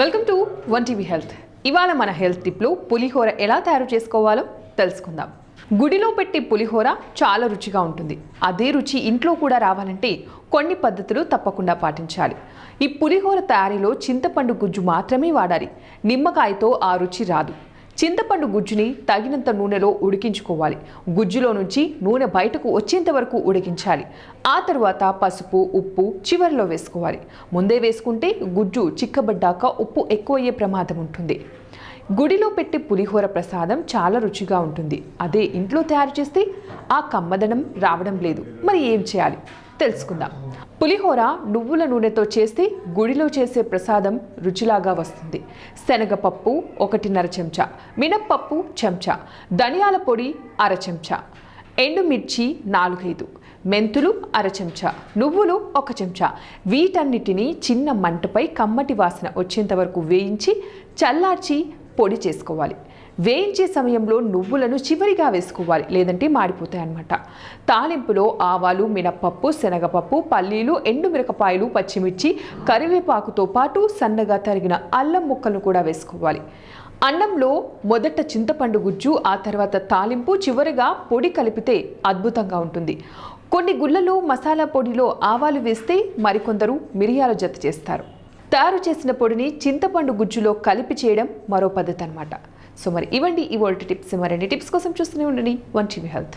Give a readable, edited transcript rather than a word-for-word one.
Welcome to one TV health. ఇవాళ మన health టిప్లో పులిహోర ఎలా తయారు చేసుకోవాలో తెలుసుకుందాం. గుడిలో పెట్టి పులిహోర చాలా రుచిగా ఉంటుంది. అదే రుచి ఇంట్లో కూడా రావాలంటే కొన్ని పద్ధతులు తప్పకుండా పాటించాలి. ఈ పులిహోర తయారీలో చింతపండు గుజ్జు మాత్రమే వాడాలి. నిమ్మకాయతో ఆ రుచి రాదు. చింతపండు గుజ్జుని తగినంత నూనెలో ఉడికించుకోవాలి. గుజ్జులో నుంచి నూనె బయటకు వచ్చేంత వరకు ఉడికించాలి. ఆ తర్వాత పసుపు, ఉప్పు చివరిలో వేసుకోవాలి. ముందే వేసుకుంటే గుజ్జు చిక్కబడ్డాక ఉప్పు ఎక్కువయ్యే ప్రమాదం ఉంటుంది. గుడిలో పెట్టి పులిహోర ప్రసాదం చాలా రుచిగా ఉంటుంది. అదే ఇంట్లో తయారు చేస్తే ఆ కమ్మదనం రావడం లేదు. మరి ఏం చేయాలి తెలుసుకుందాం. పులిహోర నువ్వుల నూనెతో చేస్తే గుడిలో చేసే ప్రసాదం రుచిలాగా వస్తుంది. శనగపప్పు 1.5 చెంచా, మినప్పప్పు చెంచా, ధనియాల పొడి 1/2 చెంచా, ఎండుమిర్చి 4-5, మెంతులు 1/2 చెంచా, నువ్వులు 1 చెంచా. వీటన్నిటిని చిన్న మంటపై కమ్మటి వాసన వచ్చేంత వరకు వేయించి చల్లార్చి పొడి చేసుకోవాలి. వేయించే సమయంలో నువ్వులను చివరిగా వేసుకోవాలి, లేదంటే మాడిపోతాయి అన్నమాట. తాలింపులో ఆవాలు, మినప్పప్పు, శనగపప్పు, పల్లీలు, ఎండుమిరపకాయలు, పచ్చిమిర్చి, కరివేపాకుతో పాటు సన్నగా తరిగిన అల్లం ముక్కలను కూడా వేసుకోవాలి. అన్నంలో మొదట చింతపండు గుజ్జు, ఆ తర్వాత తాలింపు, చివరిగా పొడి కలిపితే అద్భుతంగా ఉంటుంది. కొన్ని గుళ్ళలో మసాలా పొడిలో ఆవాలు వేస్తే మరికొందరు మిరియాలు జత చేస్తారు. తయారు చేసిన పొడిని చింతపండు గుజ్జులో కలిపి చేయడం మరో పద్ధతి అన్నమాట. సో మరి ఇవ్వండి ఇవాల్టి టిప్స్. మరిన్ని టిప్స్ కోసం చూస్తూనే ఉండండి వన్ టీవీ హెల్త్.